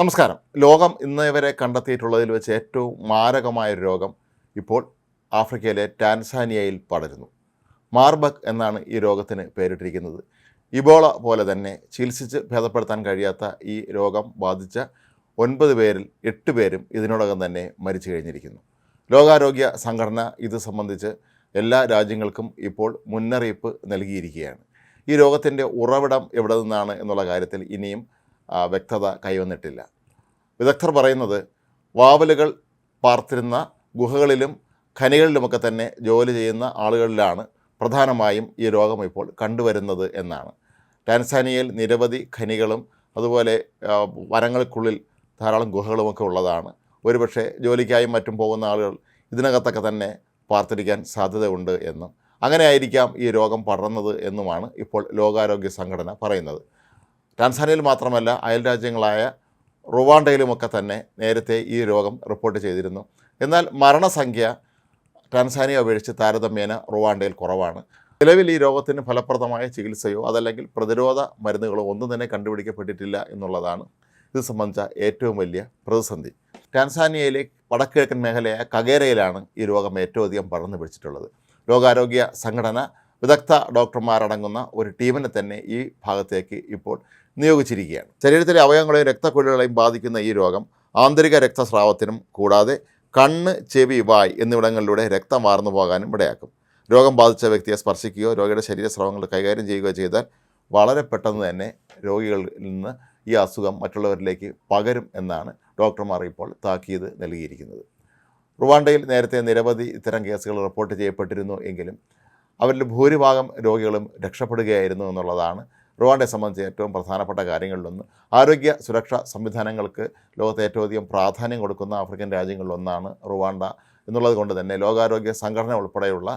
നമസ്കാരം. ലോകം ഇന്ന് വരെ കണ്ടെത്തിയിട്ടുള്ളതിൽ വെച്ച് ഏറ്റവും മാരകമായൊരു രോഗം ഇപ്പോൾ ആഫ്രിക്കയിലെ ടാൻസാനിയയിൽ പടരുന്നു. മാർബഗ് എന്നാണ് ഈ രോഗത്തിന് പേരിട്ടിരിക്കുന്നത്. ഇബോള പോലെ തന്നെ ചികിത്സിച്ച് ഭേദപ്പെടുത്താൻ കഴിയാത്ത ഈ രോഗം ബാധിച്ച 9 പേരിൽ 8 പേരും ഇതിനോടകം തന്നെ മരിച്ചു കഴിഞ്ഞിരിക്കുന്നു. ലോകാരോഗ്യ സംഘടന ഇത് സംബന്ധിച്ച് എല്ലാ രാജ്യങ്ങൾക്കും ഇപ്പോൾ മുന്നറിയിപ്പ് നൽകിയിരിക്കുകയാണ്. ഈ രോഗത്തിൻ്റെ ഉറവിടം എവിടെ നിന്നാണ് എന്നുള്ള കാര്യത്തിൽ ഇനിയും വ്യക്തത കൈവന്നിട്ടില്ല. വിദഗ്ധർ പറയുന്നത് വാവലുകൾ പാർത്തിരുന്ന ഗുഹകളിലും ഖനികളിലുമൊക്കെ തന്നെ ജോലി ചെയ്യുന്ന ആളുകളിലാണ് പ്രധാനമായും ഈ രോഗം ഇപ്പോൾ കണ്ടുവരുന്നത് എന്നാണ്. ടാൻസാനിയയിൽ നിരവധി ഖനികളും അതുപോലെ വനങ്ങൾക്കുള്ളിൽ ധാരാളം ഗുഹകളുമൊക്കെ ഉള്ളതാണ്. ഒരുപക്ഷെ ജോലിക്കായും മറ്റും പോകുന്ന ആളുകൾ ഇതിനകത്തൊക്കെ തന്നെ പാർത്തിരിക്കാൻ സാധ്യതയുണ്ട് എന്നും അങ്ങനെ ആയിരിക്കാം ഈ രോഗം പടർന്നത് എന്നുമാണ് ഇപ്പോൾ ലോകാരോഗ്യ സംഘടന പറയുന്നത്. ടാൻസാനിയയിൽ മാത്രമല്ല, അയൽ രാജ്യങ്ങളായ റുവാണ്ടയിലുമൊക്കെ തന്നെ നേരത്തെ ഈ രോഗം റിപ്പോർട്ട് ചെയ്തിരുന്നു. എന്നാൽ മരണസംഖ്യ ടാൻസാനിയ അപേക്ഷിച്ച് താരതമ്യേന റുവാണ്ടയിൽ കുറവാണ്. നിലവിൽ ഈ രോഗത്തിന് ഫലപ്രദമായ ചികിത്സയോ അതല്ലെങ്കിൽ പ്രതിരോധ മരുന്നുകളോ ഒന്നും തന്നെ കണ്ടുപിടിക്കപ്പെട്ടിട്ടില്ല എന്നുള്ളതാണ് ഇത് സംബന്ധിച്ച ഏറ്റവും വലിയ പ്രതിസന്ധി. ടാൻസാനിയയിലെ വടക്കിഴക്കൻ മേഖലയായ കഗേരയിലാണ് ഈ രോഗം ഏറ്റവും അധികം പടർന്നു പിടിച്ചിട്ടുള്ളത്. ലോകാരോഗ്യ സംഘടന വിദഗ്ധ ഡോക്ടർമാരടങ്ങുന്ന ഒരു ടീമിനെ തന്നെ ഈ ഭാഗത്തേക്ക് ഇപ്പോൾ നിയോഗിച്ചിരിക്കുകയാണ്. ശരീരത്തിലെ അവയവങ്ങളെയും രക്തക്കുഴലുകളെയും ബാധിക്കുന്ന ഈ രോഗം ആന്തരിക രക്തസ്രാവത്തിനും കൂടാതെ കണ്ണ്, ചെവി, വായ് എന്നിവിടങ്ങളിലൂടെ രക്തം വാർന്നു പോകാനും ഇടയാക്കും. രോഗം ബാധിച്ച വ്യക്തിയെ സ്പർശിക്കുകയോ രോഗിയുടെ ശരീരസ്രാവങ്ങൾ കൈകാര്യം ചെയ്യുകയോ ചെയ്താൽ വളരെ പെട്ടെന്ന് തന്നെ രോഗികളിൽ നിന്ന് ഈ അസുഖം മറ്റുള്ളവരിലേക്ക് പകരും എന്നാണ് ഡോക്ടർമാർ ഇപ്പോൾ താക്കീത് നൽകിയിരിക്കുന്നത്. റുവാണ്ടയിൽ നേരത്തെ നിരവധി ഇത്തരം കേസുകൾ റിപ്പോർട്ട് ചെയ്യപ്പെട്ടിരുന്നു എങ്കിലും അവരിൽ ഭൂരിഭാഗം രോഗികളും രക്ഷപ്പെടുകയായിരുന്നു എന്നുള്ളതാണ് റുവാണ്ടയെ സംബന്ധിച്ച് ഏറ്റവും പ്രധാനപ്പെട്ട കാര്യങ്ങളിലൊന്ന്. ആരോഗ്യ സുരക്ഷാ സംവിധാനങ്ങൾക്ക് ലോകത്തെ ഏറ്റവും അധികം പ്രാധാന്യം കൊടുക്കുന്ന ആഫ്രിക്കൻ രാജ്യങ്ങളിലൊന്നാണ് റുവാണ്ട എന്നുള്ളത് കൊണ്ട് തന്നെ ലോകാരോഗ്യ സംഘടന ഉൾപ്പെടെയുള്ള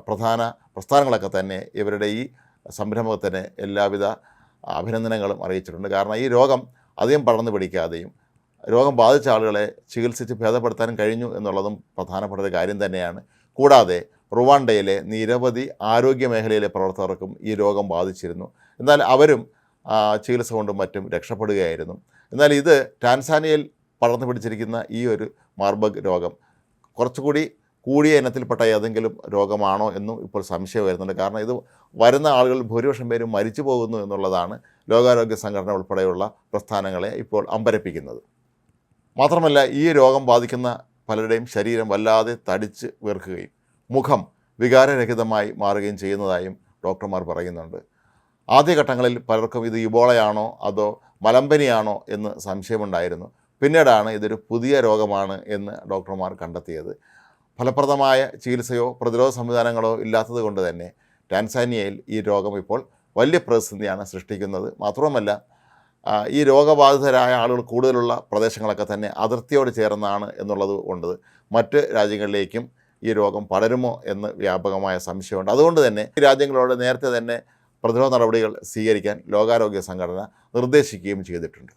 പ്രധാന പ്രസ്ഥാനങ്ങളൊക്കെ തന്നെ ഇവരുടെ ഈ സംരംഭത്തിന് എല്ലാവിധ അഭിനന്ദനങ്ങളും അറിയിച്ചിട്ടുണ്ട്. കാരണം ഈ രോഗം അധികം പടർന്നു പിടിക്കാതെയും രോഗം ബാധിച്ച ആളുകളെ ചികിത്സിച്ച് ഭേദപ്പെടുത്താനും കഴിഞ്ഞു എന്നുള്ളതും പ്രധാനപ്പെട്ട ഒരു കാര്യം തന്നെയാണ്. കൂടാതെ റുവാണ്ടയിലെ നിരവധി ആരോഗ്യ മേഖലയിലെ പ്രവർത്തകർക്കും ഈ രോഗം ബാധിച്ചിരുന്നു. എന്നാൽ അവരും ചികിത്സ കൊണ്ടും മറ്റും രക്ഷപ്പെടുകയായിരുന്നു. എന്നാൽ ഇത് ടാൻസാനിയയിൽ പടർന്നു പിടിച്ചിരിക്കുന്ന ഈ ഒരു മാർബഗ് രോഗം കുറച്ചുകൂടി കൂടിയ ഇനത്തിൽപ്പെട്ട ഏതെങ്കിലും രോഗമാണോ എന്നും ഇപ്പോൾ സംശയം വരുന്നുണ്ട്. കാരണം ഇത് വരുന്ന ആളുകൾ ഭൂരിപക്ഷം പേരും മരിച്ചു പോകുന്നു എന്നുള്ളതാണ് ലോകാരോഗ്യ സംഘടന ഉൾപ്പെടെയുള്ള പ്രസ്ഥാനങ്ങളെ ഇപ്പോൾ അമ്പരപ്പിക്കുന്നത്. മാത്രമല്ല, ഈ രോഗം ബാധിക്കുന്ന പലരുടെയും ശരീരം വല്ലാതെ തടിച്ച് വീർക്കുകയും മുഖം വികാരരഹിതമായി മാറുകയും ചെയ്യുന്നതായും ഡോക്ടർമാർ പറയുന്നുണ്ട്. ആദ്യഘട്ടങ്ങളിൽ പലർക്കും ഇത് ഇബോളയാണോ അതോ മലമ്പനിയാണോ എന്ന് സംശയമുണ്ടായിരുന്നു. പിന്നീടാണ് ഇതൊരു പുതിയ രോഗമാണ് എന്ന് ഡോക്ടർമാർ കണ്ടെത്തിയത്. ഫലപ്രദമായ ചികിത്സയോ പ്രതിരോധ സംവിധാനങ്ങളോ ഇല്ലാത്തത് കൊണ്ട് തന്നെ ടാൻസാനിയയിൽ ഈ രോഗം ഇപ്പോൾ വലിയ പ്രതിസന്ധിയാണ് സൃഷ്ടിക്കുന്നത്. മാത്രവുമല്ല, ഈ രോഗബാധിതരായ ആളുകൾ കൂടുതലുള്ള പ്രദേശങ്ങളൊക്കെ തന്നെ അതിർത്തിയോട് ചേർന്നാണ് എന്നുള്ളത് കൊണ്ട് മറ്റ് രാജ്യങ്ങളിലേക്കും ഈ രോഗം പടരുമോ എന്ന് വ്യാപകമായ സംശയമുണ്ട്. അതുകൊണ്ട് തന്നെ ഈ രാജ്യങ്ങളോട് നേരത്തെ തന്നെ പ്രതിരോധ നടപടികൾ സ്വീകരിക്കാൻ ലോകാരോഗ്യ സംഘടന നിർദ്ദേശിക്കുകയും ചെയ്തിട്ടുണ്ട്.